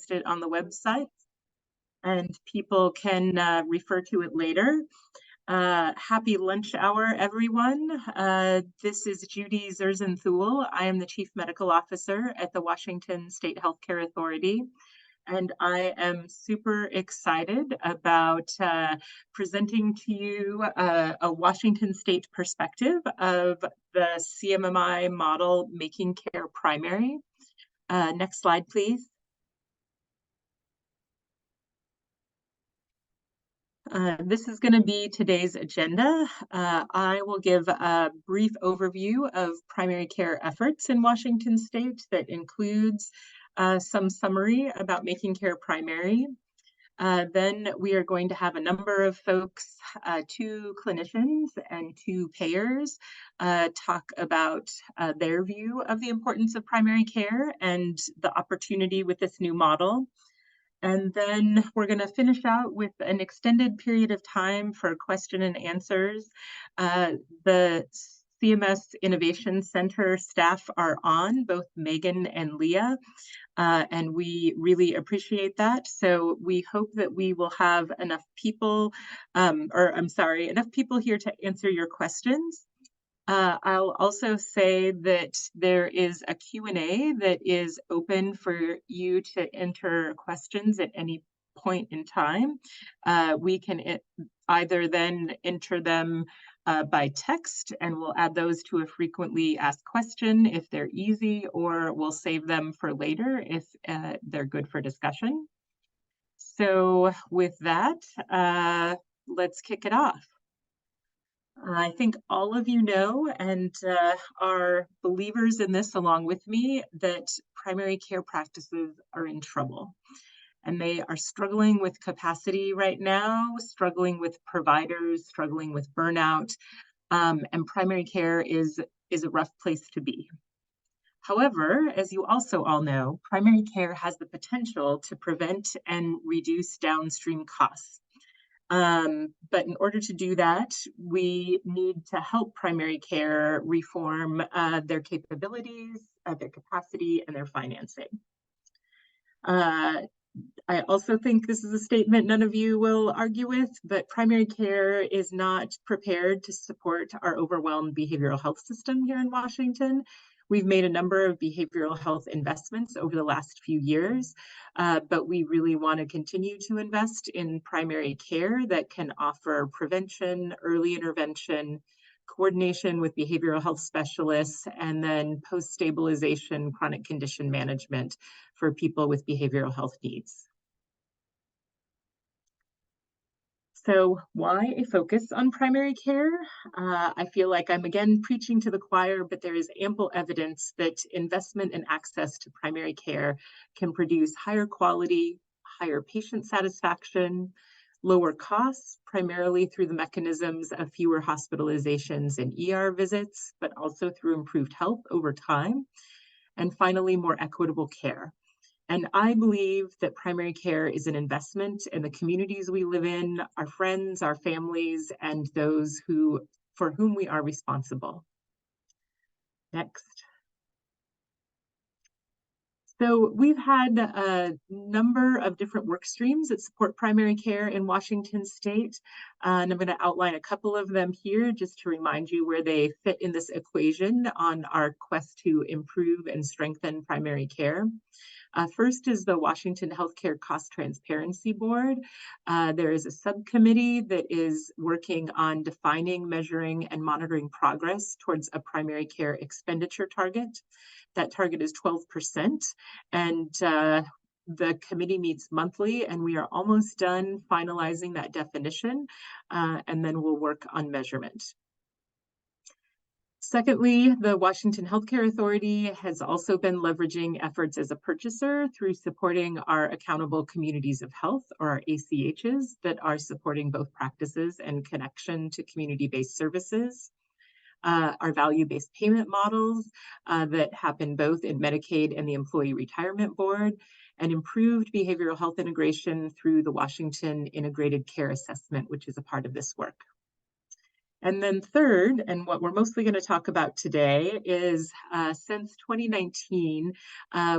posted on the website, and people can refer to it later. Happy lunch hour, everyone. This is Judy Zerzenthul. I am the Chief Medical Officer at the Washington State Healthcare Authority, and I am super excited about presenting to you a Washington State perspective of the CMMI model, Making Care Primary. Next slide, please. This is going to be today's agenda. I will give a brief overview of primary care efforts in Washington State that includes some summary about making care primary. Then we are going to have a number of folks, 2 clinicians and 2 payers, talk about their view of the importance of primary care and the opportunity with this new model. And then we're going to finish out with an extended period of time for question and answers. The CMS Innovation Center staff are on, both Megan and Leah, and we really appreciate that. So we hope that we will have enough people, enough people here to answer your questions. I'll also say that there is a Q&A that is open for you to enter questions at any point in time. We can either then enter them by text, and we'll add those to a frequently asked question if they're easy, or we'll save them for later if they're good for discussion. So with that, let's kick it off. I think all of you know and are believers in this along with me that primary care practices are in trouble. And they are struggling with capacity right now, struggling with providers, struggling with burnout, and primary care is a rough place to be. However, as you also all know, primary care has the potential to prevent and reduce downstream costs. But in order to do that, we need to help primary care reform their capabilities, their capacity, and their financing. I also think this is a statement none of you will argue with, but primary care is not prepared to support our overwhelmed behavioral health system here in Washington. We've made a number of behavioral health investments over the last few years, but we really want to continue to invest in primary care that can offer prevention, early intervention, coordination with behavioral health specialists, and then post-stabilization chronic condition management for people with behavioral health needs. So why a focus on primary care? I feel like I'm again preaching to the choir, but there is ample evidence that investment and access to primary care can produce higher quality, higher patient satisfaction, lower costs, primarily through the mechanisms of fewer hospitalizations and ER visits, but also through improved health over time, and finally, more equitable care. And I believe that primary care is an investment in the communities we live in, our friends, our families, and those for whom we are responsible. Next. So we've had a number of different work streams that support primary care in Washington State, and I'm going to outline a couple of them here just to remind you where they fit in this equation on our quest to improve and strengthen primary care. First is the Washington Healthcare Cost Transparency Board. There is a subcommittee that is working on defining, measuring, and monitoring progress towards a primary care expenditure target. That target is 12%, and the committee meets monthly, and we are almost done finalizing that definition, and then we'll work on measurement. Secondly, the Washington Healthcare Authority has also been leveraging efforts as a purchaser through supporting our Accountable Communities of Health, or our ACHs, that are supporting both practices and connection to community-based services. Our value-based payment models that happen both in Medicaid and the Employee Retirement Board, and improved behavioral health integration through the Washington Integrated Care Assessment, which is a part of this work. And then third, and what we're mostly going to talk about today, is since 2019,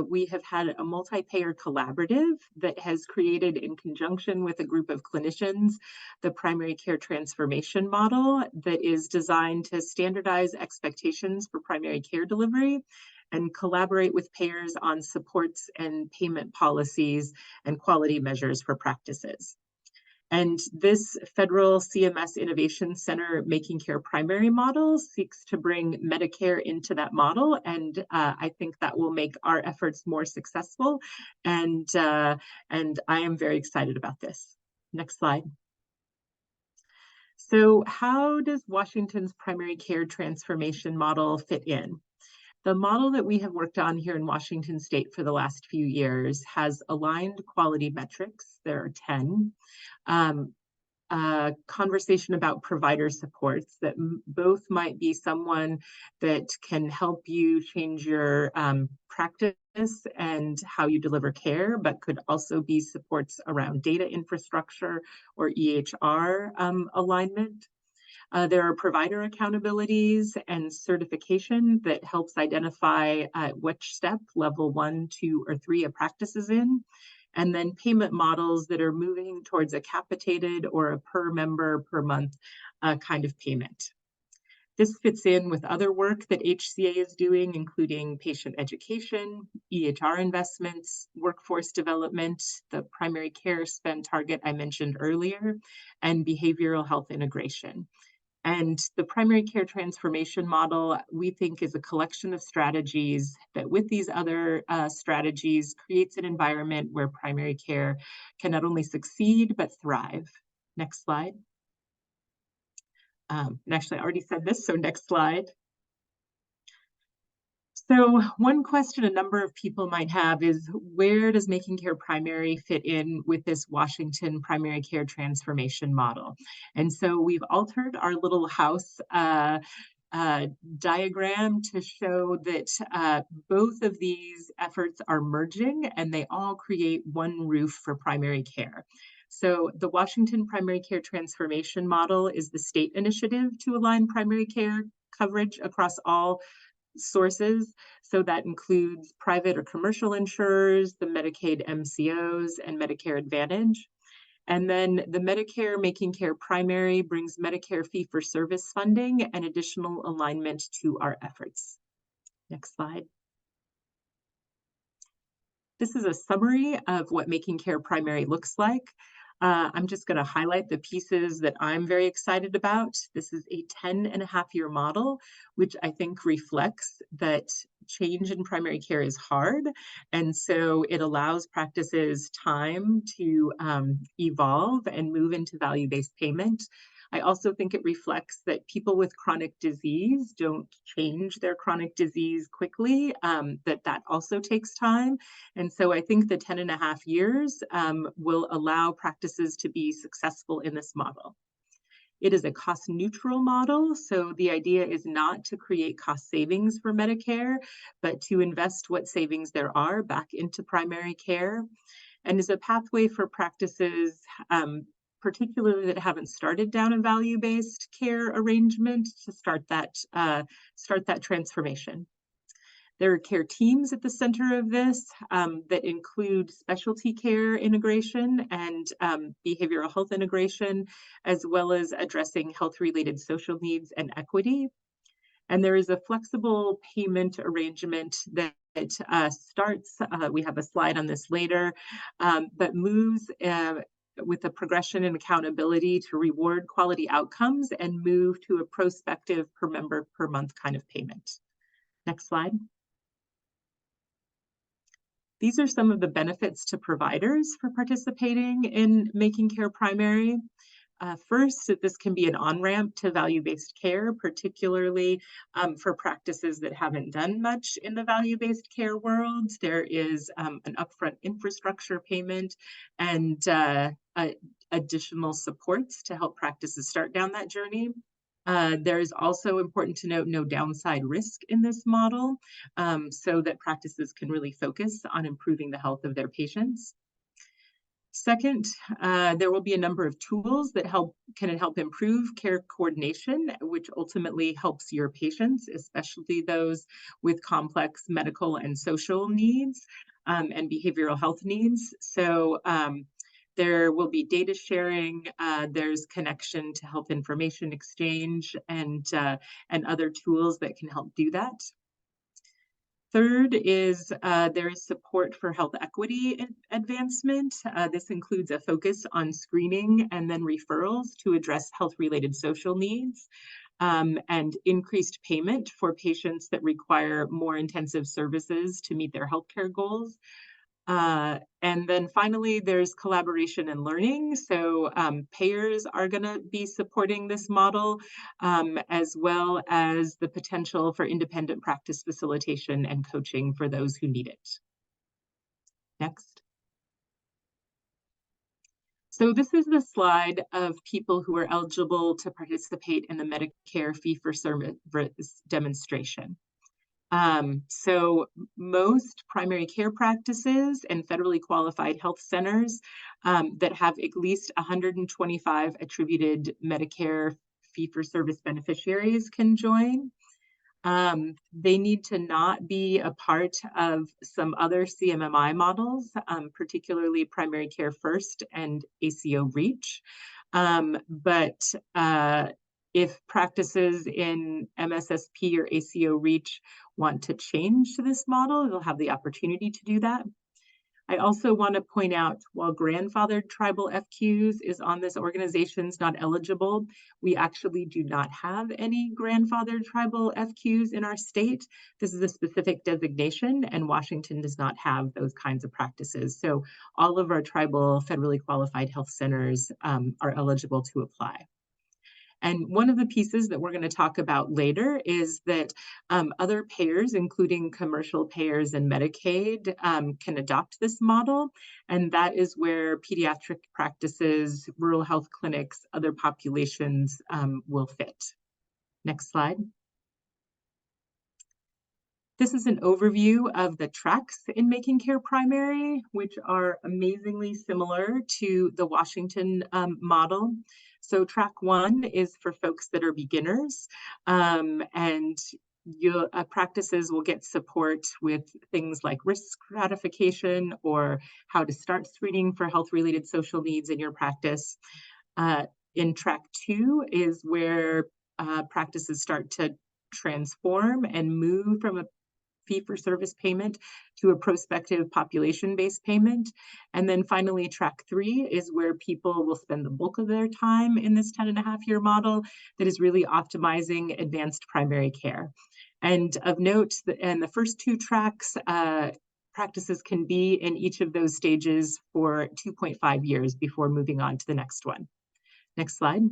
we have had a multi-payer collaborative that has created, in conjunction with a group of clinicians, the primary care transformation model that is designed to standardize expectations for primary care delivery and collaborate with payers on supports and payment policies and quality measures for practices. And this federal CMS Innovation Center Making Care Primary model seeks to bring Medicare into that model. And I think that will make our efforts more successful. And I am very excited about this. Next slide. So how does Washington's primary care transformation model fit in? The model that we have worked on here in Washington State for the last few years has aligned quality metrics. There are 10. Conversation about provider supports that both might be someone that can help you change your practice and how you deliver care, but could also be supports around data infrastructure or EHR alignment. There are provider accountabilities and certification that helps identify which step, level 1, 2, or 3 a practice is in. And then payment models that are moving towards a capitated or a per member per month kind of payment. This fits in with other work that HCA is doing, including patient education, EHR investments, workforce development, the primary care spend target I mentioned earlier, and behavioral health integration. And the primary care transformation model, we think, is a collection of strategies that, with these other strategies, creates an environment where primary care can not only succeed, but thrive. Next slide. And actually, I already said this, so next slide. So one question a number of people might have is, where does Making Care Primary fit in with this Washington primary care transformation model? And so we've altered our little house diagram to show that both of these efforts are merging and they all create one roof for primary care. So the Washington Primary Care Transformation Model is the state initiative to align primary care coverage across all sources. So that includes private or commercial insurers, the Medicaid MCOs, and Medicare Advantage. And then the Medicare Making Care Primary brings Medicare fee-for-service funding and additional alignment to our efforts. Next slide. This is a summary of what Making Care Primary looks like. I'm just going to highlight the pieces that I'm very excited about. This is a 10.5-year model, which I think reflects that change in primary care is hard. And so it allows practices time to evolve and move into value-based payment. I also think it reflects that people with chronic disease don't change their chronic disease quickly, that also takes time. And so I think the 10.5 years will allow practices to be successful in this model. It is a cost neutral model. So the idea is not to create cost savings for Medicare, but to invest what savings there are back into primary care, and is a pathway for practices particularly that haven't started down a value-based care arrangement to start that transformation. There are care teams at the center of this that include specialty care integration and behavioral health integration, as well as addressing health-related social needs and equity. And there is a flexible payment arrangement that starts, we have a slide on this later, but moves with a progression and accountability to reward quality outcomes and move to a prospective per member per month kind of payment. Next slide. These are some of the benefits to providers for participating in Making Care Primary. First, this can be an on-ramp to value-based care, particularly for practices that haven't done much in the value-based care world. There is an upfront infrastructure payment and additional supports to help practices start down that journey. There is also important to note no downside risk in this model, so that practices can really focus on improving the health of their patients. Second, there will be a number of tools that can help improve care coordination, which ultimately helps your patients, especially those with complex medical and social needs and behavioral health needs. So there will be data sharing, there's connection to health information exchange and other tools that can help do that. Third is there is support for health equity advancement. This includes a focus on screening and then referrals to address health-related social needs and increased payment for patients that require more intensive services to meet their healthcare goals. And then finally, there's collaboration and learning. So payers are going to be supporting this model, as well as the potential for independent practice facilitation and coaching for those who need it. Next. So this is the slide of people who are eligible to participate in the Medicare fee-for-service demonstration. So most primary care practices and federally qualified health centers that have at least 125 attributed Medicare fee-for-service beneficiaries can join. They need to not be a part of some other CMMI models, particularly Primary Care First and ACO REACH. But if practices in MSSP or ACO REACH want to change to this model, they'll have the opportunity to do that. I also want to point out, while grandfathered tribal FQs is on this organization's not eligible, we actually do not have any grandfathered tribal FQs in our state. This is a specific designation, and Washington does not have those kinds of practices. So all of our tribal federally qualified health centers are eligible to apply. And one of the pieces that we're going to talk about later is that other payers, including commercial payers and Medicaid, can adopt this model. And that is where pediatric practices, rural health clinics, other populations will fit. Next slide. This is an overview of the tracks in Making Care Primary, which are amazingly similar to the Washington model. So track 1 is for folks that are beginners, and your practices will get support with things like risk stratification or how to start screening for health-related social needs in your practice. In track 2 is where practices start to transform and move from a fee-for-service payment to a prospective population-based payment. And then finally, track 3 is where people will spend the bulk of their time in this 10.5-year model that is really optimizing advanced primary care. And of note, in the first 2 tracks, practices can be in each of those stages for 2.5 years before moving on to the next one. Next slide.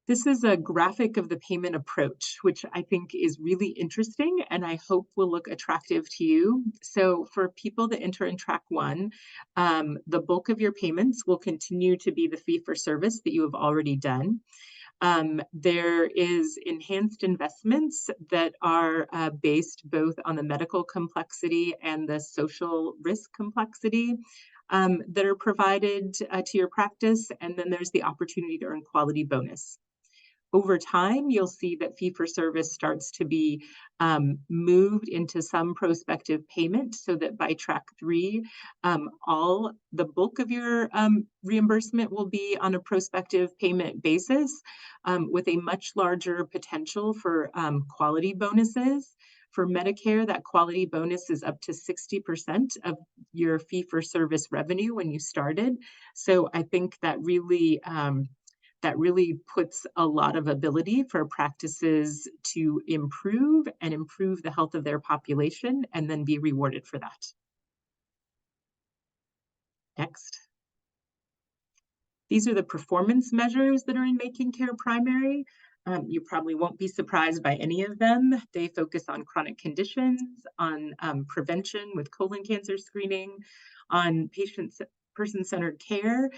This is a graphic of the payment approach, which I think is really interesting and I hope will look attractive to you. So for people that enter in track 1, the bulk of your payments will continue to be the fee-for-service that you have already done. There is enhanced investments that are based both on the medical complexity and the social risk complexity that are provided to your practice. And then there's the opportunity to earn quality bonus. Over time, you'll see that fee-for-service starts to be moved into some prospective payment so that by track 3, all the bulk of your reimbursement will be on a prospective payment basis with a much larger potential for quality bonuses. For Medicare, that quality bonus is up to 60% of your fee-for-service revenue when you started. So I think that really puts a lot of ability for practices to improve the health of their population and then be rewarded for that. Next. These are the performance measures that are in Making Care Primary. You probably won't be surprised by any of them. They focus on chronic conditions, on prevention with colon cancer screening, on person-centered care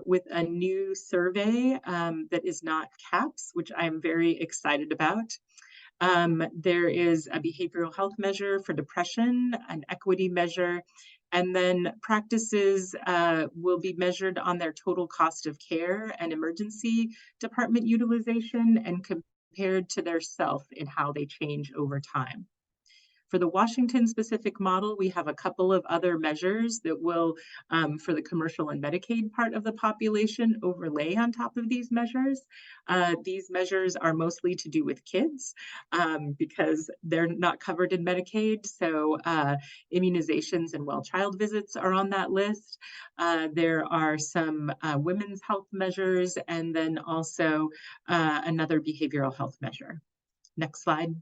with a new survey that is not CAHPS, which I'm very excited about. There is a behavioral health measure for depression, an equity measure, And then practices will be measured on their total cost of care and emergency department utilization and compared to their self in how they change over time. For the Washington specific model, we have a couple of other measures that will, for the commercial and Medicaid part of the population, overlay on top of these measures. These measures are mostly to do with kids because they're not covered in Medicaid. So immunizations and well child visits are on that list. There are some women's health measures and then also another behavioral health measure. Next slide.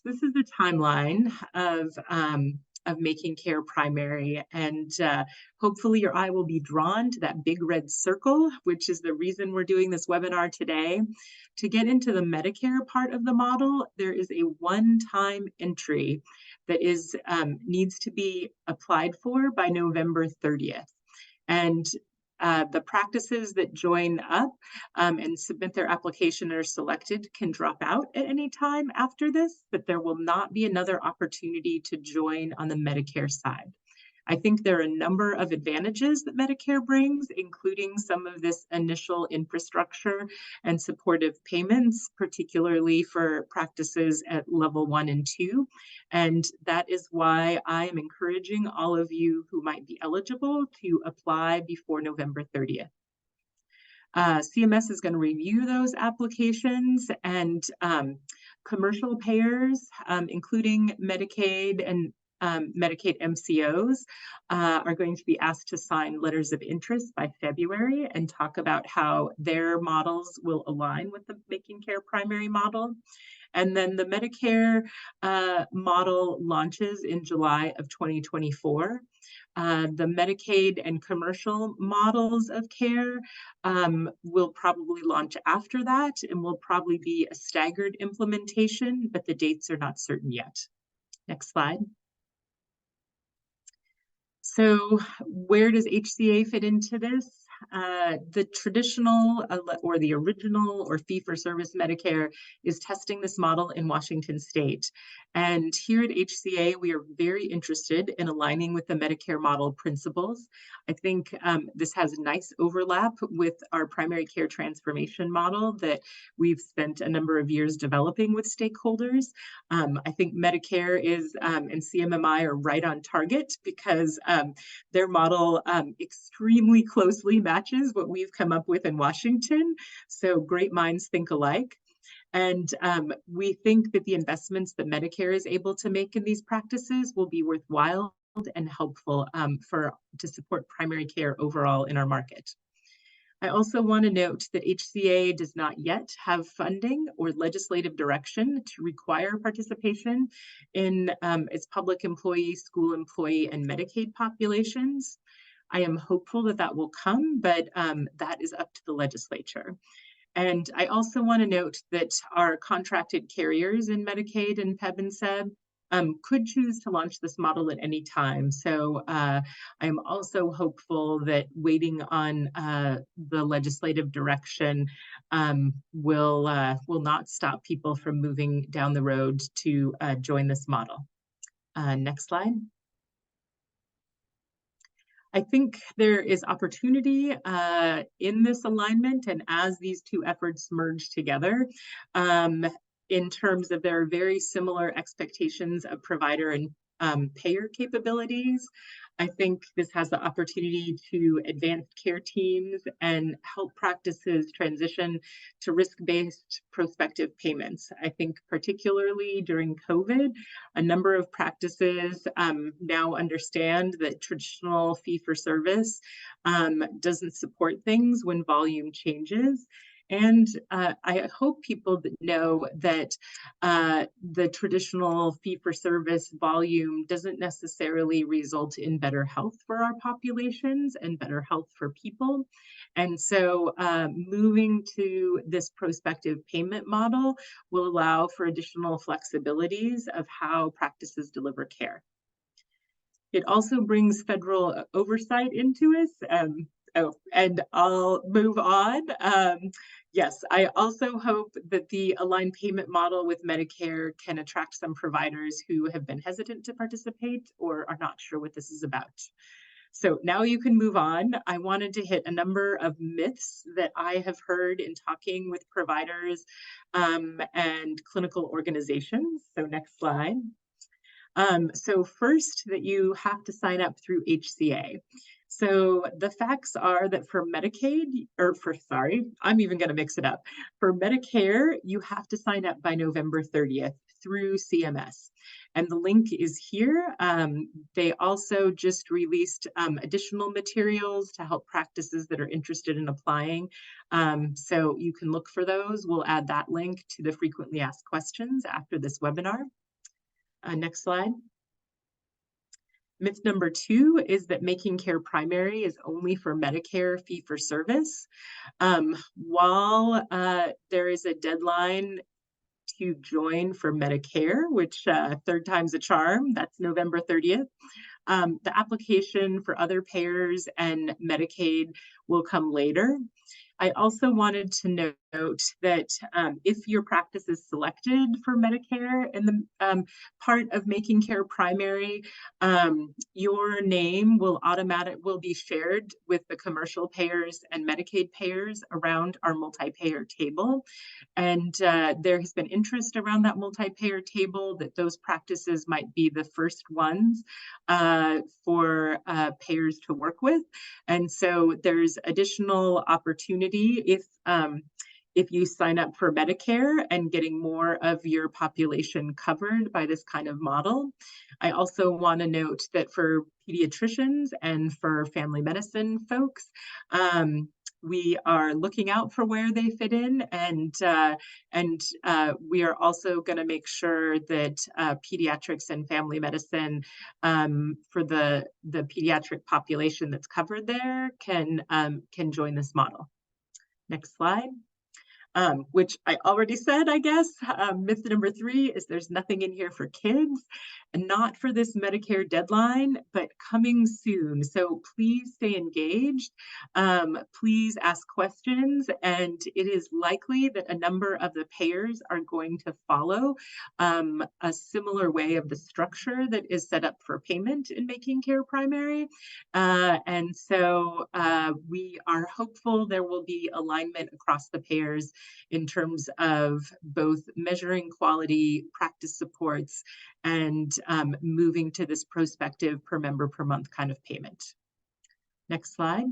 This is the timeline of making care primary, and hopefully your eye will be drawn to that big red circle, which is the reason we're doing this webinar today. To get into the Medicare part of the model, there is a one-time entry that is needs to be applied for by November 30th. And the practices that join up and submit their application and are selected can drop out at any time after this, but there will not be another opportunity to join on the Medicare side. I think there are a number of advantages that Medicare brings, including some of this initial infrastructure and supportive payments, particularly for practices at level 1 and 2. And that is why I am encouraging all of you who might be eligible to apply before November 30th. CMS is going to review those applications, and commercial payers, including Medicaid and Medicaid MCOs, are going to be asked to sign letters of interest by February and talk about how their models will align with the Making Care Primary model. And then the Medicare model launches in July of 2024. The Medicaid and commercial models of care will probably launch after that and will probably be a staggered implementation, but the dates are not certain yet. Next slide. So where does HCA fit into this? The traditional or the original or fee-for-service Medicare is testing this model in Washington State. And here at HCA, we are very interested in aligning with the Medicare model principles. I think this has nice overlap with our primary care transformation model that we've spent a number of years developing with stakeholders. I think Medicare is and CMMI are right on target because their model extremely closely matches what we've come up with in Washington. So great minds think alike. And we think that the investments that Medicare is able to make in these practices will be worthwhile and helpful to support primary care overall in our market. I also want to note that HCA does not yet have funding or legislative direction to require participation in its public employee, school employee, and Medicaid populations. I am hopeful that that will come, but that is up to the legislature. And I also want to note that our contracted carriers in Medicaid and PEB and SEB could choose to launch this model at any time. So I'm also hopeful that waiting on the legislative direction will not stop people from moving down the road to join this model. Next slide. I think there is opportunity in this alignment and as these two efforts merge together in terms of their very similar expectations of provider and payer capabilities. I think this has the opportunity to advance care teams and help practices transition to risk-based prospective payments. I think particularly during COVID, a number of practices now understand that traditional fee-for-service doesn't support things when volume changes. And I hope people that know that the traditional fee-for-service volume doesn't necessarily result in better health for our populations and better health for people. And so moving to this prospective payment model will allow for additional flexibilities of how practices deliver care. It also brings federal oversight into us. And I'll move on. Yes, I also hope that the aligned payment model with Medicare can attract some providers who have been hesitant to participate or are not sure what this is about. So now you can move on. I wanted to hit a number of myths that I have heard in talking with providers and clinical organizations. So next slide. So first, that you have to sign up through HCA. So the facts are that for Medicaid, or for, sorry, I'm even going to mix it up. For Medicare, you have to sign up by November 30th through CMS. And the link is here. They also just released additional materials to help practices that are interested in applying. So you can look for those. We'll add that link to the frequently asked questions after this webinar. Next slide. Myth number 2 is that making care primary is only for Medicare fee-for-service. While there is a deadline to join for Medicare, which third time's a charm, that's November 30th, the application for other payers and Medicaid will come later. I also wanted to note that if your practice is selected for Medicare in the part of making care primary, your name will be shared with the commercial payers and Medicaid payers around our multi-payer table. And there has been interest around that multi-payer table that those practices might be the first ones for payers to work with. And so there's additional opportunity if you sign up for Medicare and getting more of your population covered by this kind of model. I also want to note that for pediatricians and for family medicine folks, we are looking out for where they fit in, and we are also going to make sure that pediatrics and family medicine for the pediatric population that's covered there can join this model. Next slide. Which I already said, I guess. Myth number 3 is there's nothing in here for kids, and not for this Medicare deadline, but coming soon. So please stay engaged. Please ask questions, and it is likely that a number of the payers are going to follow a similar way of the structure that is set up for payment in making care primary. And so we are hopeful there will be alignment across the payers in terms of both measuring quality, practice supports, and moving to this prospective per member per month kind of payment. Next slide.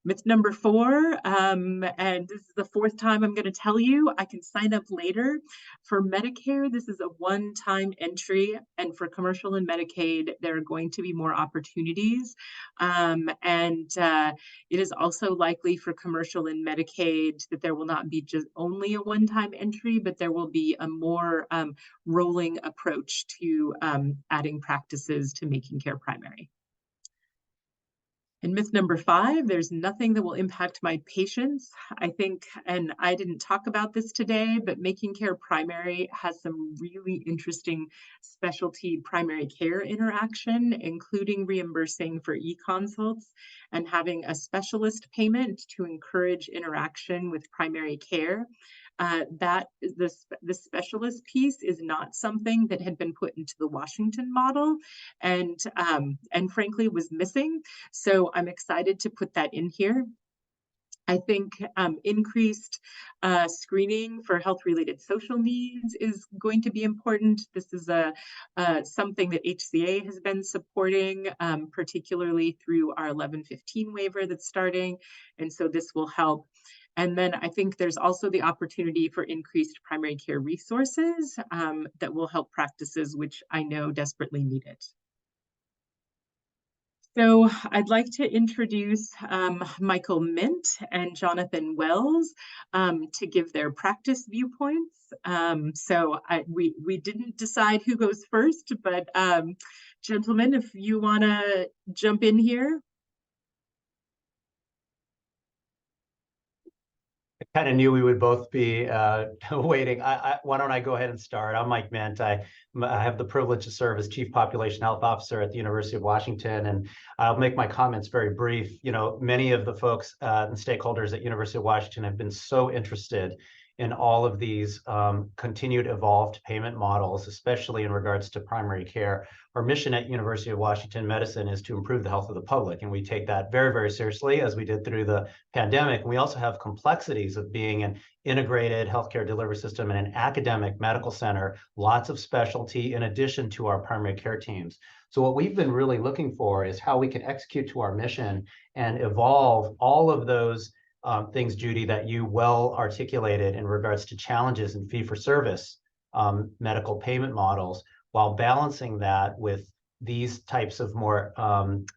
Myth number 4, and this is the 4th time I'm going to tell you, I can sign up later. For Medicare, this is a one-time entry, and for commercial and Medicaid, there are going to be more opportunities. It is also likely for commercial and Medicaid that there will not be just only a one-time entry, but there will be a more rolling approach to adding practices to making care primary. And myth number 5, there's nothing that will impact my patients. I think, and I didn't talk about this today, but making care primary has some really interesting specialty primary care interaction, including reimbursing for e-consults and having a specialist payment to encourage interaction with primary care. That the specialist piece is not something that had been put into the Washington model, and frankly was missing. So I'm excited to put that in here. I think increased screening for health-related social needs is going to be important. This is something that HCA has been supporting, particularly through our 1115 waiver that's starting, and so this will help. And then I think there's also the opportunity for increased primary care resources that will help practices which I know desperately need it. So I'd like to introduce Michael Mint and Jonathan Wells to give their practice viewpoints. We didn't decide who goes first, but gentlemen, if you want to jump in here. kind of knew we would both be waiting. Why don't I go ahead and start? I'm Mike Ment. I have the privilege to serve as Chief Population Health Officer at the University of Washington, and I'll make my comments very brief. You know, many of the folks and stakeholders at University of Washington have been so interested in all of these continued evolved payment models, especially in regards to primary care. Our mission at University of Washington Medicine is to improve the health of the public, and we take that very, very seriously, as we did through the pandemic. We also have complexities of being an integrated healthcare delivery system and an academic medical center, lots of specialty in addition to our primary care teams. So what we've been really looking for is how we can execute to our mission and evolve all of those things, Judy, that you well articulated in regards to challenges in fee-for-service medical payment models, while balancing that with these types of more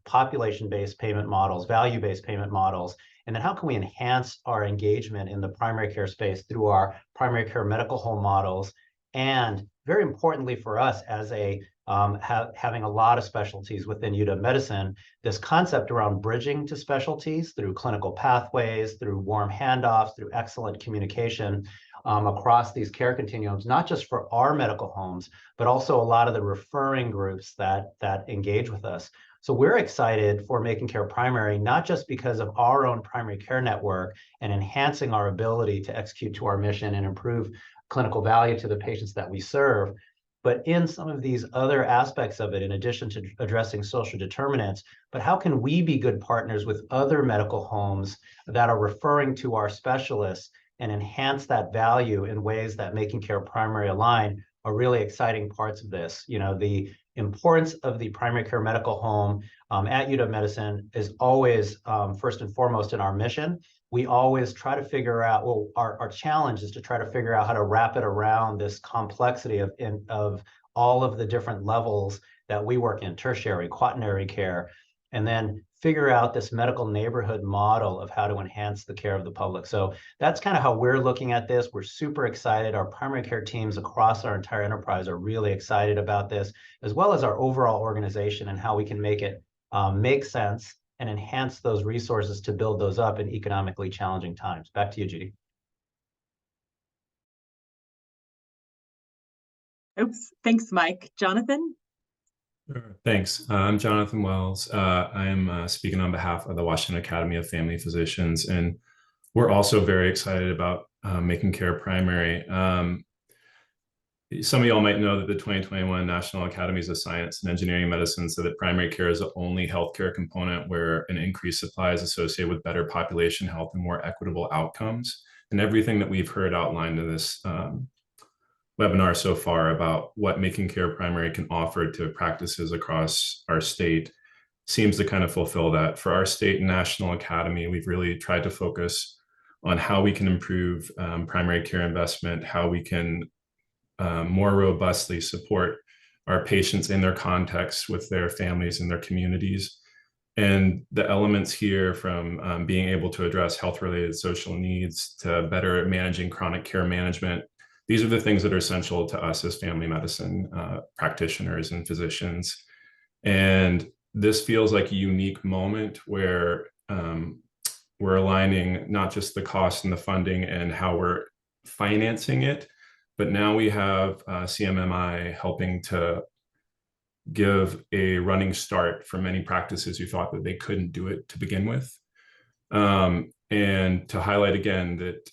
population-based payment models, value-based payment models. And then how can we enhance our engagement in the primary care space through our primary care medical home models? And very importantly for us, as a having a lot of specialties within UW Medicine, this concept around bridging to specialties through clinical pathways, through warm handoffs, through excellent communication across these care continuums, not just for our medical homes, but also a lot of the referring groups that engage with us. So we're excited for Making Care Primary, not just because of our own primary care network and enhancing our ability to execute to our mission and improve clinical value to the patients that we serve, but in some of these other aspects of it, in addition to addressing social determinants, but how can we be good partners with other medical homes that are referring to our specialists and enhance that value in ways that Making Care Primary align are really exciting parts of this. You know, the importance of the primary care medical home at UW Medicine is always first and foremost in our mission. We always try to figure out, well, our challenge is to try to figure out how to wrap it around this complexity of all of the different levels that we work in, tertiary, quaternary care, and then figure out this medical neighborhood model of how to enhance the care of the public. So that's kind of how we're looking at this. We're super excited. Our primary care teams across our entire enterprise are really excited about this, as well as our overall organization and how we can make it make sense and enhance those resources to build those up in economically challenging times. Back to you, Judy. Oops, thanks, Mike. Jonathan? Sure. Thanks. I'm Jonathan Wells. I am speaking on behalf of the Washington Academy of Family Physicians, and we're also very excited about Making Care Primary. Some of y'all might know that the 2021 National Academies of Science and Engineering Medicine said that primary care is the only healthcare component where an increased supply is associated with better population health and more equitable outcomes. And everything that we've heard outlined in this webinar so far about what Making Care Primary can offer to practices across our state seems to kind of fulfill that. For our state and national academy, we've really tried to focus on how we can improve primary care investment, how we can more robustly support our patients in their context with their families and their communities. And the elements here, from being able to address health-related social needs to better managing chronic care management, these are the things that are essential to us as family medicine practitioners and physicians. And this feels like a unique moment where we're aligning not just the cost and the funding and how we're financing it, but now we have CMMI helping to give a running start for many practices who thought that they couldn't do it to begin with. And to highlight again that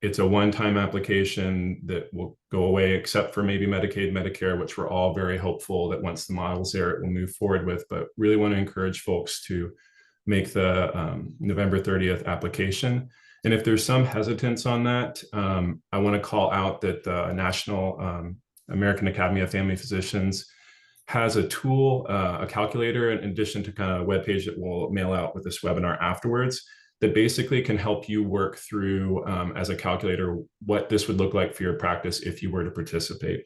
it's a one-time application that will go away except for maybe Medicaid, Medicare, which we're all very hopeful that once the model's there, it will move forward with, but really want to encourage folks to make the November 30th application. And if there's some hesitance on that, I want to call out that the National American Academy of Family Physicians has a tool, a calculator, in addition to kind of a webpage that we'll mail out with this webinar afterwards, that basically can help you work through as a calculator what this would look like for your practice if you were to participate.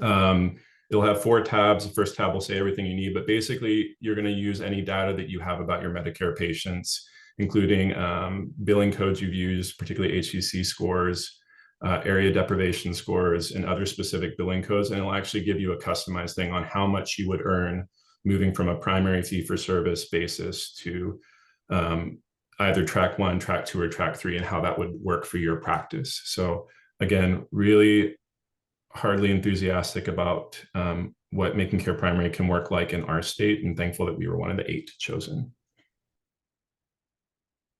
It'll have 4 tabs. The first tab will say everything you need, but basically you're going to use any data that you have about your Medicare patients, including billing codes you've used, particularly HCC scores, area deprivation scores, and other specific billing codes. And it'll actually give you a customized thing on how much you would earn moving from a primary fee-for-service basis to either track 1, track 2, or track 3, and how that would work for your practice. So again, really hardly enthusiastic about what Making Care Primary can work like in our state, and thankful that we were one of the 8 chosen.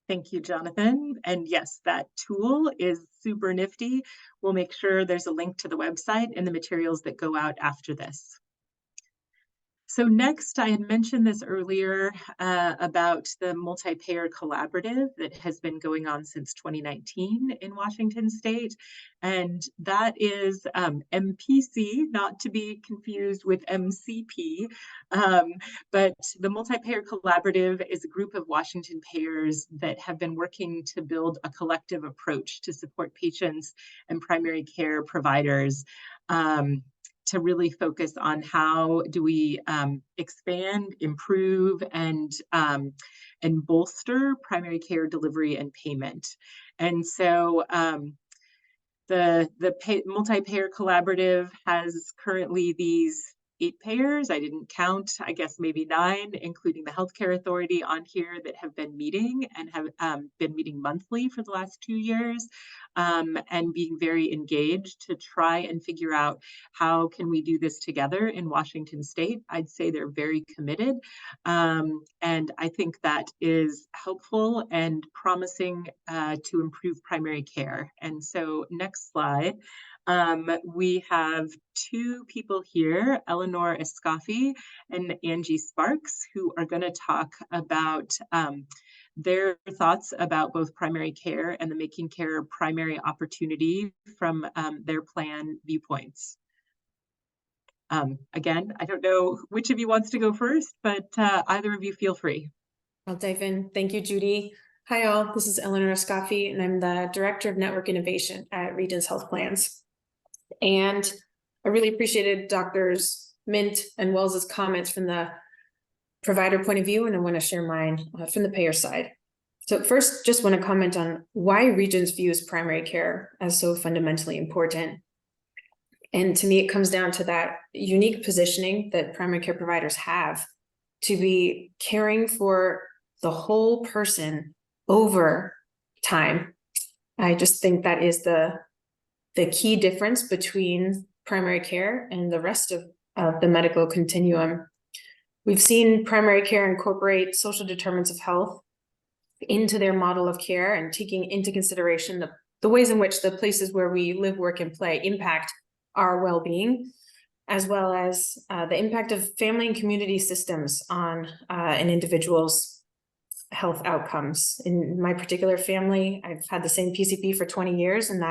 Thank you, Jonathan. And yes, that tool is super nifty. We'll make sure there's a link to the website and the materials that go out after this. So next, I had mentioned this earlier about the multi-payer collaborative that has been going on since 2019 in Washington State. And that is MPC, not to be confused with MCP. But the multi-payer collaborative is a group of Washington payers that have been working to build a collective approach to support patients and primary care providers to really focus on how do we expand, improve, and bolster primary care delivery and payment. And so the multi-payer collaborative has currently these 8 payers. I didn't count, I guess maybe 9, including the Healthcare Authority on here, that have been meeting and have been meeting monthly for the last 2 years, and being very engaged to try and figure out how can we do this together in Washington State. I'd say they're very committed, and I think that is helpful and promising to improve primary care. And so next slide. We have 2 people here, Eleanor Escoffi and Angie Sparks, who are going to talk about their thoughts about both primary care and the Making Care Primary opportunity from their plan viewpoints. Again, I don't know which of you wants to go first, but either of you feel free. I'll dive in. Thank you, Judy. Hi, all. This is Eleanor Escoffi, and I'm the Director of Network Innovation at Regence Health Plans. And I really appreciated Drs. Mint and Wells's comments from the provider point of view, and I want to share mine from the payer side. So first, just want to comment on why Regence views primary care as so fundamentally important. And to me, it comes down to that unique positioning that primary care providers have to be caring for the whole person over time. I just think that is the key difference between primary care and the rest of the medical continuum. We've seen primary care incorporate social determinants of health into their model of care and taking into consideration the ways in which the places where we live, work, and play impact our well-being, as well as the impact of family and community systems on an individual's health outcomes. In my particular family, I've had the same PCP for 20 years, and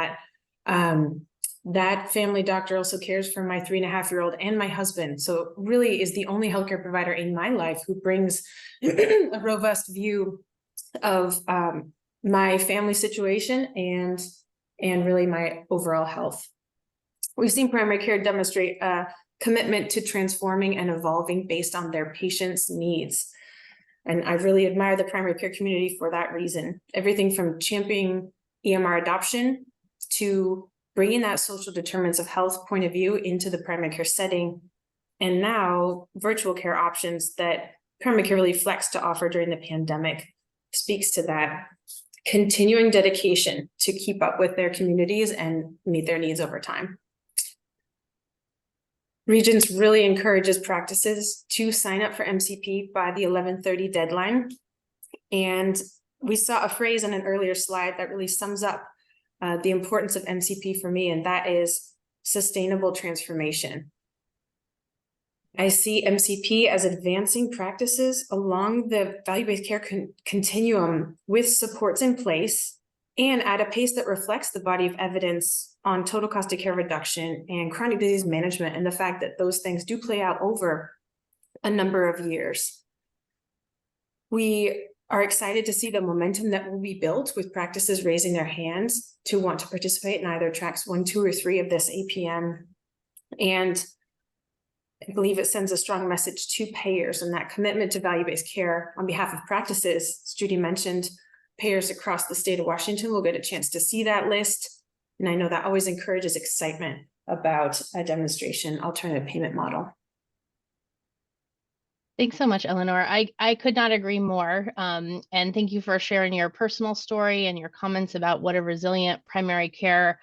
that family doctor also cares for my 3.5-year-old and my husband. So really is the only healthcare provider in my life who brings a robust view of my family situation and really my overall health. We've seen primary care demonstrate a commitment to transforming and evolving based on their patients' needs. And I really admire the primary care community for that reason. Everything from championing EMR adoption to bringing that social determinants of health point of view into the primary care setting, and now virtual care options that primary care really flexed to offer during the pandemic speaks to that continuing dedication to keep up with their communities and meet their needs over time. Regence really encourages practices to sign up for MCP by the 11/30 deadline. And we saw a phrase on an earlier slide that really sums up the importance of MCP for me, and that is sustainable transformation. I see MCP as advancing practices along the value-based care continuum with supports in place and at a pace that reflects the body of evidence on total cost of care reduction and chronic disease management, and the fact that those things do play out over a number of years. We are excited to see the momentum that will be built with practices raising their hands to want to participate in either tracks 1, 2, or 3 of this APM. And I believe it sends a strong message to payers and that commitment to value-based care on behalf of practices. As Judy mentioned, payers across the state of Washington will get a chance to see that list. And I know that always encourages excitement about a demonstration alternative payment model. Thanks so much, Eleanor. I could not agree more. And thank you for sharing your personal story and your comments about what a resilient primary care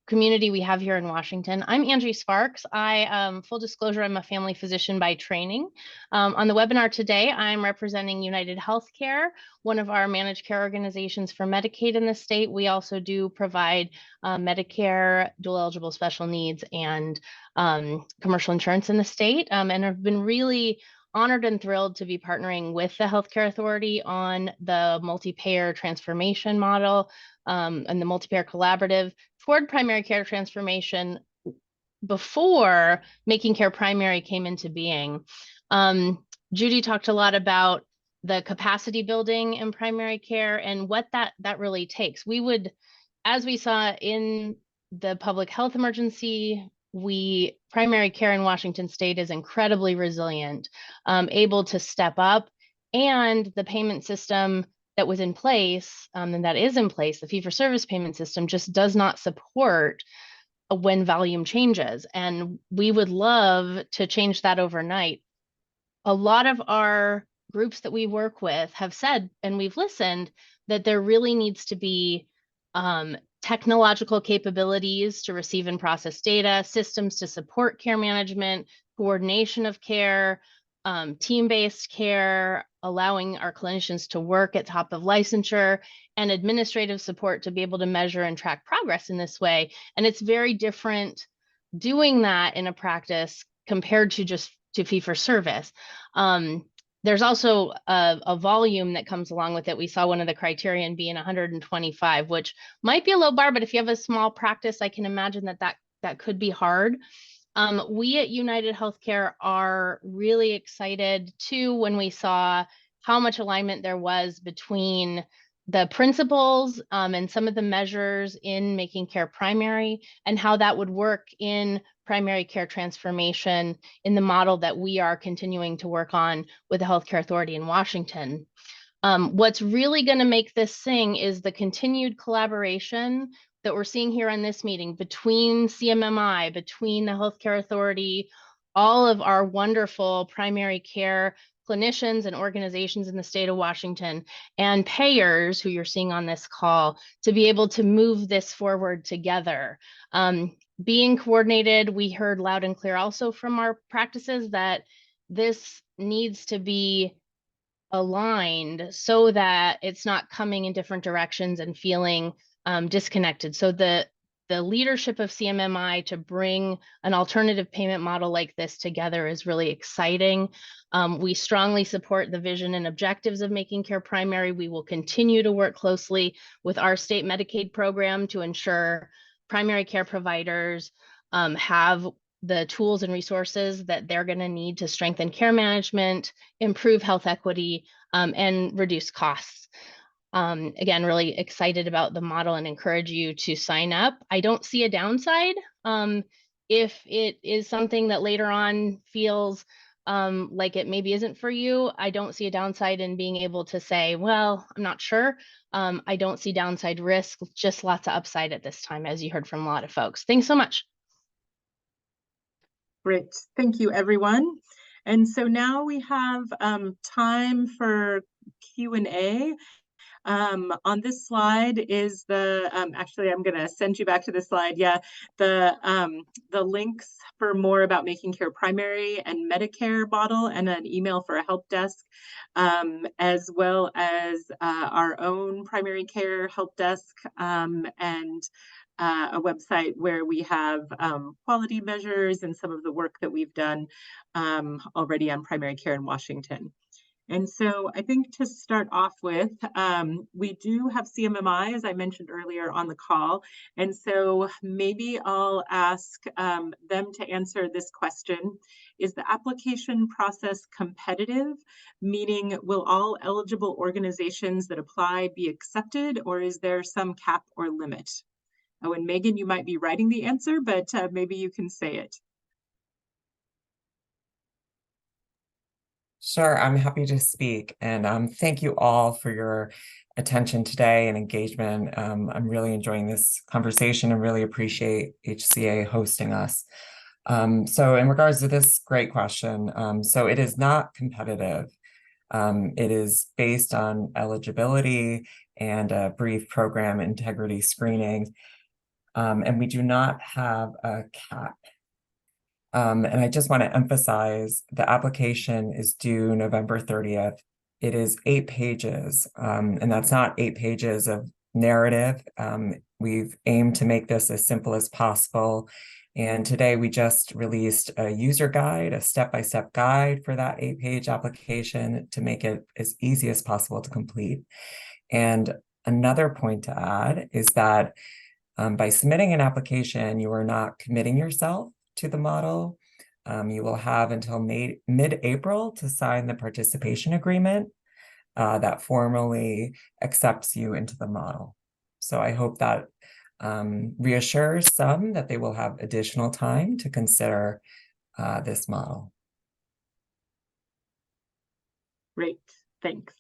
community we have here in Washington. I'm Angie Sparks. Full disclosure, I'm a family physician by training. On the webinar today, I'm representing United Healthcare, one of our managed care organizations for Medicaid in the state. We also do provide Medicare, dual eligible special needs, and commercial insurance in the state, and have been really honored and thrilled to be partnering with the Healthcare Authority on the multi-payer transformation model and the multi-payer collaborative toward primary care transformation before Making Care Primary came into being. Judy talked a lot about the capacity building in primary care and what that really takes. We would, as we saw in the public health emergency, primary care in Washington state is incredibly resilient, able to step up, and the payment system that was in place and that is in place, the fee-for-service payment system, just does not support when volume changes. And we would love to change that overnight. A lot of our groups that we work with have said, and we've listened, that there really needs to be technological capabilities to receive and process data, systems to support care management, coordination of care, team-based care, allowing our clinicians to work at top of licensure, and administrative support to be able to measure and track progress in this way. And it's very different doing that in a practice compared to just to fee-for-service. There's also a volume that comes along with it. We saw one of the criterion being 125, which might be a low bar, but if you have a small practice, I can imagine that could be hard. We at United Healthcare are really excited too when we saw how much alignment there was between the principles and some of the measures in Making Care Primary and how that would work in primary care transformation in the model that we are continuing to work on with the Healthcare Authority in Washington. What's really going to make this sing is the continued collaboration that we're seeing here on this meeting between CMMI, between the Healthcare Authority, all of our wonderful primary care clinicians and organizations in the state of Washington, and payers who you're seeing on this call, to be able to move this forward together. Being coordinated, we heard loud and clear also from our practices that this needs to be aligned so that it's not coming in different directions and feeling disconnected. So the leadership of CMMI to bring an alternative payment model like this together is really exciting. We strongly support the vision and objectives of Making Care Primary. We will continue to work closely with our state Medicaid program to ensure primary care providers have the tools and resources that they're going to need to strengthen care management, improve health equity, and reduce costs. Again, really excited about the model and encourage you to sign up. I don't see a downside. If it is something that later on feels like it maybe isn't for you, I don't see a downside in being able to say, well, I'm not sure. I don't see downside risk, just lots of upside at this time, as you heard from a lot of folks. Thanks so much. Great, thank you, everyone. And so now we have time for Q&A. On this slide is the, actually, I'm going to send you back to the slide. Yeah, the links for more about Making Care Primary and Medicare model, and an email for a help desk, as well as our own primary care help desk, and a website where we have quality measures and some of the work that we've done already on primary care in Washington. And so I think to start off with, we do have CMMI, as I mentioned earlier, on the call. And so maybe I'll ask them to answer this question. Is the application process competitive? Meaning, will all eligible organizations that apply be accepted, or is there some cap or limit? Oh, and Megan, you might be writing the answer, but maybe you can say it. Sure, I'm happy to speak, and thank you all for your attention today and engagement. I'm really enjoying this conversation and really appreciate HCA hosting us. So in regards to this great question, so it is not competitive. It is based on eligibility and a brief program integrity screening. And we do not have a cap. And I just want to emphasize the application is due November 30th. It is 8 pages, and that's not 8 pages of narrative. We've aimed to make this as simple as possible. And today we just released a user guide, a step-by-step guide for that 8-page application to make it as easy as possible to complete. And another point to add is that by submitting an application, you are not committing yourself to the model. You will have until mid-April to sign the participation agreement that formally accepts you into the model. So I hope that reassures some that they will have additional time to consider this model. Great, thanks.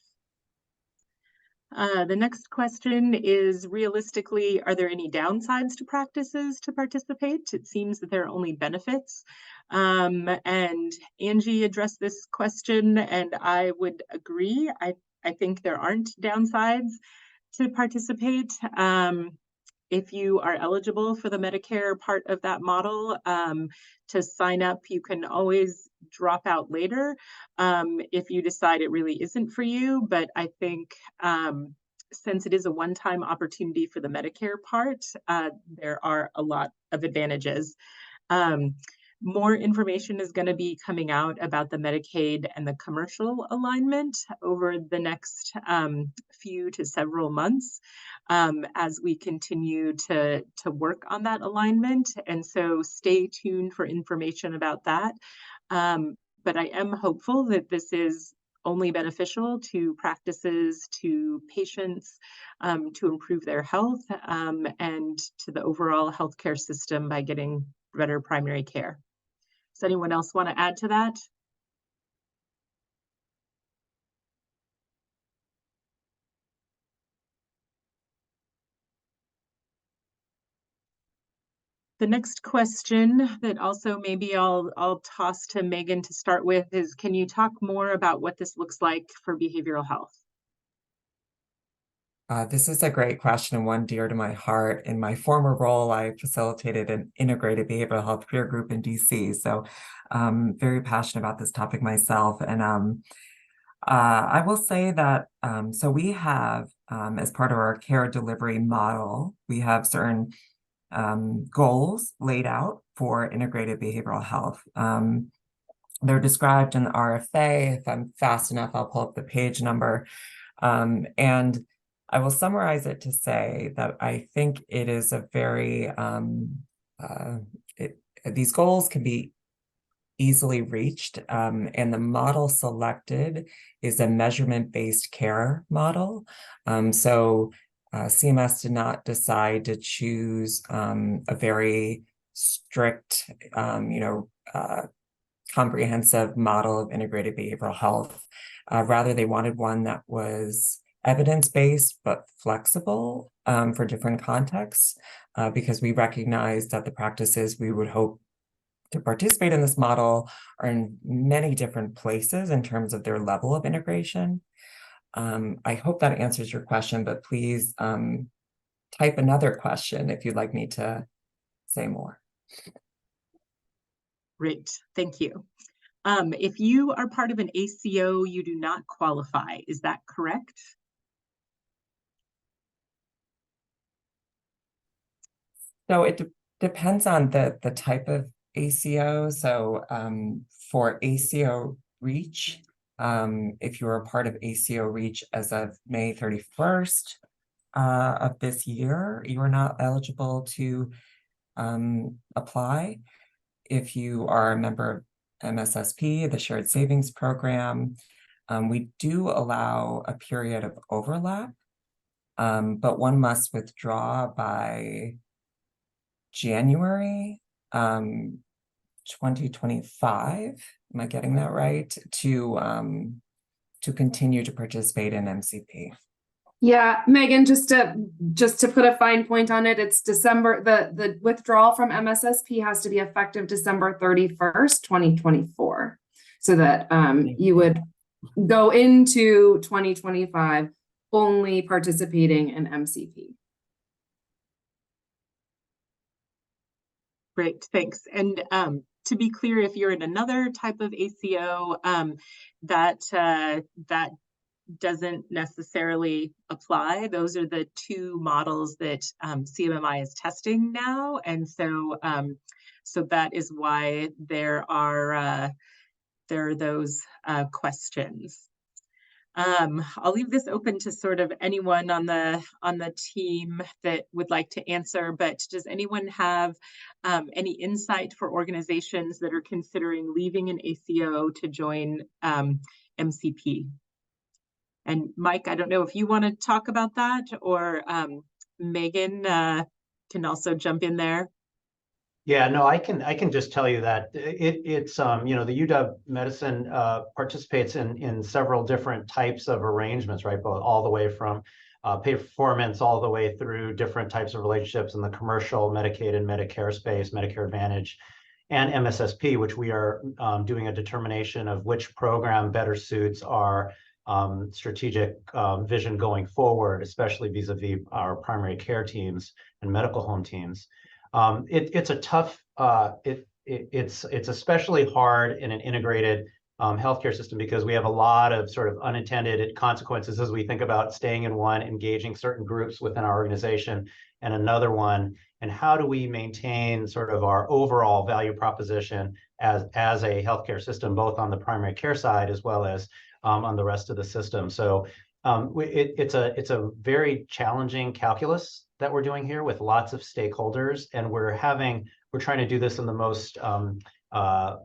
The next question is, realistically, are there any downsides to practices to participate? It seems that there are only benefits. And Angie addressed this question, and I would agree. I think there aren't downsides to participate. If you are eligible for the Medicare part of that model, to sign up, you can always drop out later if you decide it really isn't for you. But I think since it is a one-time opportunity for the Medicare part, there are a lot of advantages. More information is going to be coming out about the Medicaid and the commercial alignment over the next few to several months as we continue to work on that alignment. And so stay tuned for information about that. But I am hopeful that this is only beneficial to practices, to patients, to improve their health, and to the overall healthcare system by getting better primary care. Does anyone else want to add to that? The next question that also maybe I'll toss to Megan to start with is, can you talk more about what this looks like for behavioral health? This is a great question and one dear to my heart. In my former role, I facilitated an integrated behavioral health peer group in DC. So I'm very passionate about this topic myself. And I will say that, so we have, as part of our care delivery model, we have certain goals laid out for integrated behavioral health. They're described in the RFA. If I'm fast enough, I'll pull up the page number. And I will summarize it to say that I think it is a very, these goals can be easily reached, and the model selected is a measurement-based care model. So CMS did not decide to choose a very strict, comprehensive model of integrated behavioral health. Rather, they wanted one that was evidence-based but flexible for different contexts, because we recognize that the practices we would hope to participate in this model are in many different places in terms of their level of integration. I hope that answers your question, but please type another question if you'd like me to say more. Great, thank you. If you are part of an ACO, you do not qualify. Is that correct? So it depends on the type of ACO. So for ACO Reach, if you are a part of ACO Reach as of May 31st of this year, you are not eligible to apply. If you are a member of MSSP, the Shared Savings Program, we do allow a period of overlap, but one must withdraw by January 2025. Am I getting that right? To continue to participate in MCP. Yeah, Megan, just to put a fine point on it, it's December, the withdrawal from MSSP has to be effective December 31st, 2024. So that you would go into 2025 only participating in MCP. Great, thanks. And to be clear, if you're in another type of ACO, that doesn't necessarily apply. Those are the two models that CMMI is testing now, and so so that is why there are those questions. I'll leave this open to sort of anyone on the team that would like to answer, but does anyone have any insight for organizations that are considering leaving an ACO to join MCP? And Mike, I don't know if you want to talk about that, or Megan can also jump in there. Yeah, no, I can just tell you that it's you know, the UW Medicine participates in several different types of arrangements, right? Both all the way from pay performance all the way through different types of relationships in the commercial, Medicaid and Medicare space, Medicare Advantage, and MSSP, which we are doing a determination of which program better suits our strategic vision going forward, especially vis-a-vis our primary care teams and medical home teams. It's a tough, it's especially hard in an integrated healthcare system because we have a lot of sort of unintended consequences as we think about staying in one, engaging certain groups within our organization and another one. And how do we maintain sort of our overall value proposition as a healthcare system, both on the primary care side as well as on the rest of the system. So it's a very challenging calculus that we're doing here with lots of stakeholders, and we're trying to do this in the most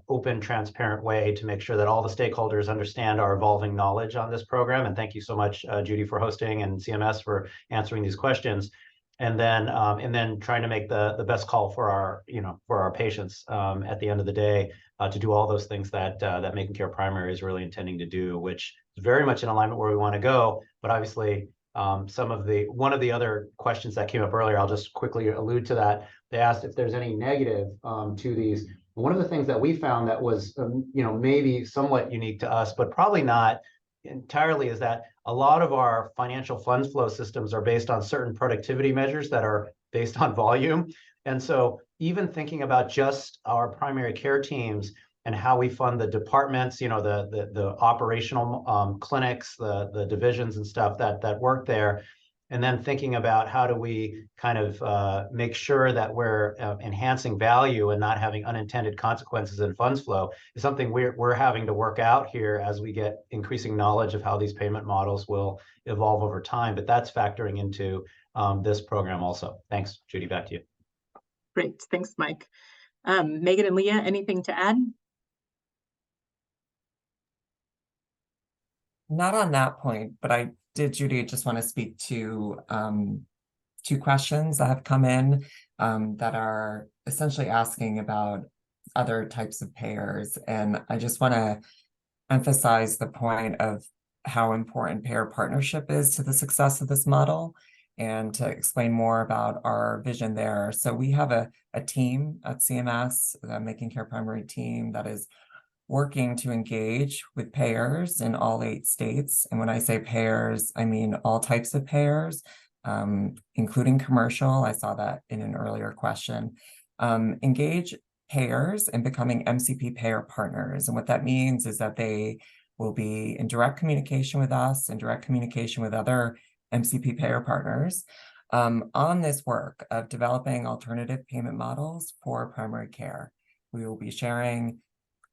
open, transparent way to make sure that all the stakeholders understand our evolving knowledge on this program. And thank you so much, Judy, for hosting, and CMS for answering these questions. And then trying to make the best call for our patients at the end of the day, to do all those things that Making Care Primary is really intending to do, which is very much in alignment where we want to go. But obviously, one of the other questions that came up earlier, I'll just quickly allude to that. They asked if there's any negative to these. One of the things that we found that was maybe somewhat unique to us, but probably not entirely, is that a lot of our financial funds flow systems are based on certain productivity measures that are based on volume. And so even thinking about just our primary care teams and how we fund the departments, the operational clinics, the divisions and stuff that work there, and then thinking about how do we kind of make sure that we're enhancing value and not having unintended consequences in funds flow is something we're having to work out here as we get increasing knowledge of how these payment models will evolve over time. But that's factoring into this program also. Thanks, Judy, back to you. Great, thanks, Mike. Megan and Leah, anything to add? Not on that point, but I did, Judy, just want to speak to two questions that have come in that are essentially asking about other types of payers. And I just want to emphasize the point of how important payer partnership is to the success of this model, and to explain more about our vision there. So we have a team at CMS, the Making Care Primary team, that is working to engage with payers in all 8 states. And when I say payers, I mean all types of payers, including commercial. I saw that in an earlier question. Engage payers in becoming MCP payer partners. And what that means is that they will be in direct communication with us, in direct communication with other MCP payer partners on this work of developing alternative payment models for primary care. We will be sharing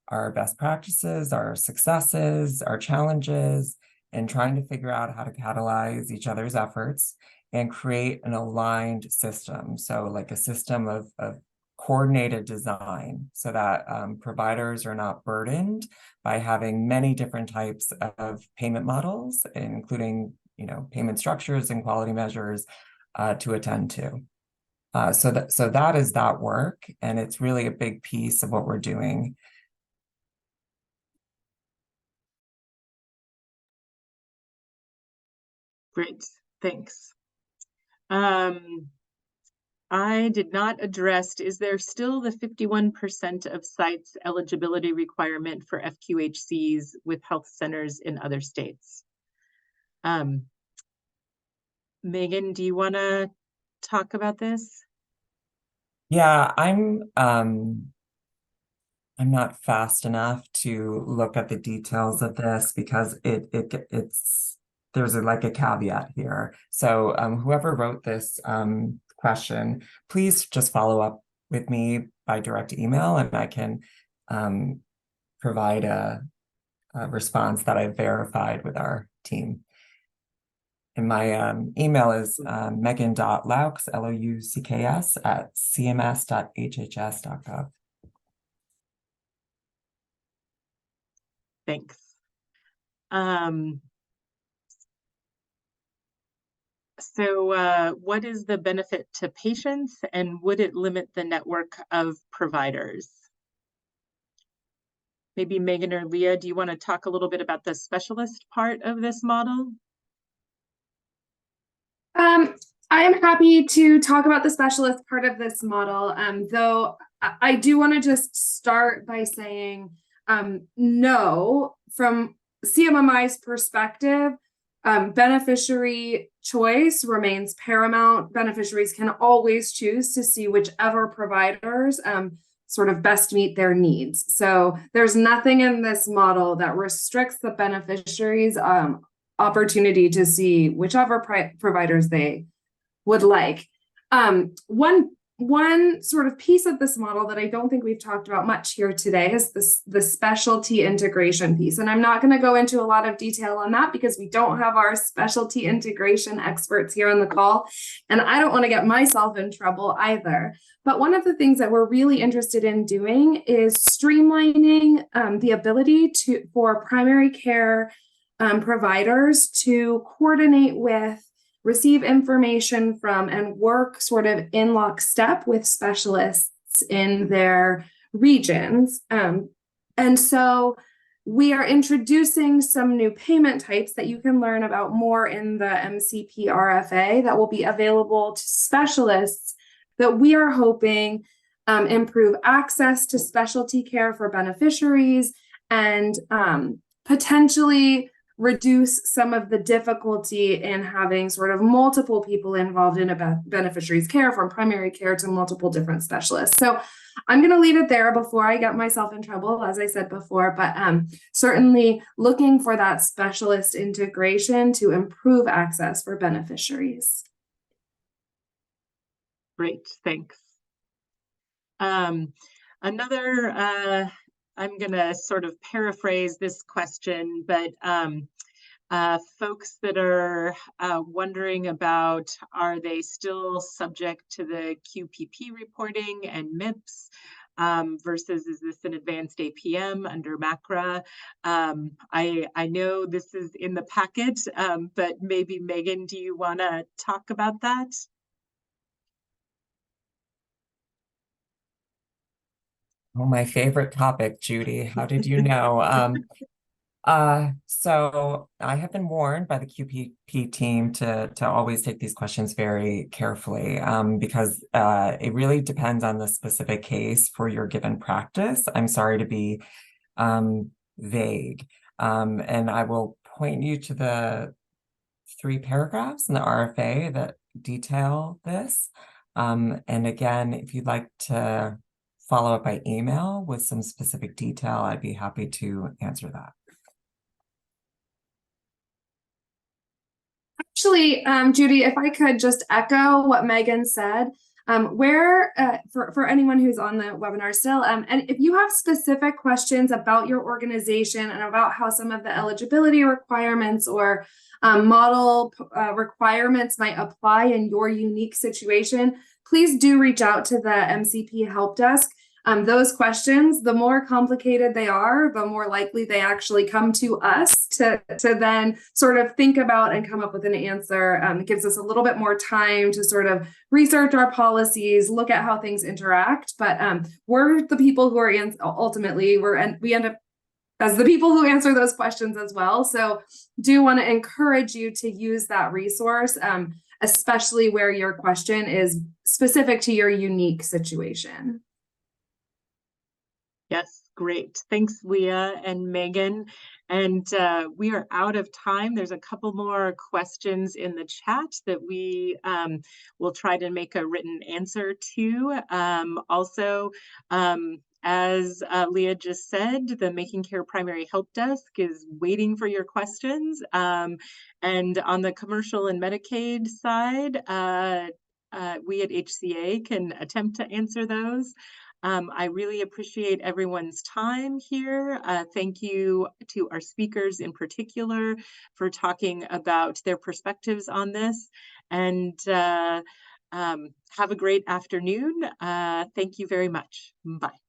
our best practices, our successes, our challenges, and trying to figure out how to catalyze each other's efforts and create an aligned system. So like a system of coordinated design, so that providers are not burdened by having many different types of payment models, including payment structures and quality measures to attend to. So that is that work, and it's really a big piece of what we're doing. Great, thanks. I did not address, is there still the 51% of sites eligibility requirement for FQHCs with health centers in other states? Megan, do you want to talk about this? Yeah, I'm not fast enough to look at the details of this because it's there's like a caveat here. So whoever wrote this question, please just follow up with me by direct email, and I can provide a response that I verified with our team. And my email is megan.loucks, Loucks, at cms.hhs.gov. Thanks. So what is the benefit to patients, and would it limit the network of providers? Maybe Megan or Leah, do you want to talk a little bit about the specialist part of this model? I am happy to talk about the specialist part of this model, though I do want to just start by saying no, from CMMI's perspective, beneficiary choice remains paramount. Beneficiaries can always choose to see whichever providers sort of best meet their needs. So there's nothing in this model that restricts the beneficiaries' opportunity to see whichever providers they would like. One sort of piece of this model that I don't think we've talked about much here today is the specialty integration piece. And I'm not going to go into a lot of detail on that because we don't have our specialty integration experts here on the call. And I don't want to get myself in trouble either. But one of the things that we're really interested in doing is streamlining the ability for primary care providers to coordinate with, receive information from, and work sort of in lockstep with specialists in their regions. And so we are introducing some new payment types that you can learn about more in the MCP RFA that will be available to specialists that we are hoping improve access to specialty care for beneficiaries and potentially reduce some of the difficulty in having sort of multiple people involved in a beneficiary's care, from primary care to multiple different specialists. So I'm going to leave it there before I get myself in trouble, as I said before, but certainly looking for that specialist integration to improve access for beneficiaries. Great, thanks. Another, I'm going to sort of paraphrase this question, but folks that are wondering about, are they still subject to the QPP reporting and MIPS versus is this an advanced APM under MACRA? I know this is in the packet, but maybe Megan, do you want to talk about that? Oh, my favorite topic, Judy. How did you know? So I have been warned by the QPP team to always take these questions very carefully because it really depends on the specific case for your given practice. I'm sorry to be vague. And I will point you to the 3 paragraphs in the RFA that detail this. And again, if you'd like to follow up by email with some specific detail, I'd be happy to answer that. Actually, Judy, if I could just echo what Megan said, for anyone who's on the webinar still, and if you have specific questions about your organization and about how some of the eligibility requirements or model requirements might apply in your unique situation, please do reach out to the MCP help desk. Those questions, the more complicated they are, the more likely they actually come to us to then sort of think about and come up with an answer. It gives us a little bit more time to sort of research our policies, look at how things interact. But we're the people who are ultimately we end up as the people who answer those questions as well. So do want to encourage you to use that resource, especially where your question is specific to your unique situation. Yes, great. Thanks, Leah and Megan. And we are out of time. There's a couple more questions in the chat that we will try to make a written answer to. Also, as Leah just said, the Making Care Primary Help Desk is waiting for your questions. And on the commercial and Medicaid side, we at HCA can attempt to answer those. I really appreciate everyone's time here. Thank you to our speakers in particular for talking about their perspectives on this. And have a great afternoon. Thank you very much. Bye.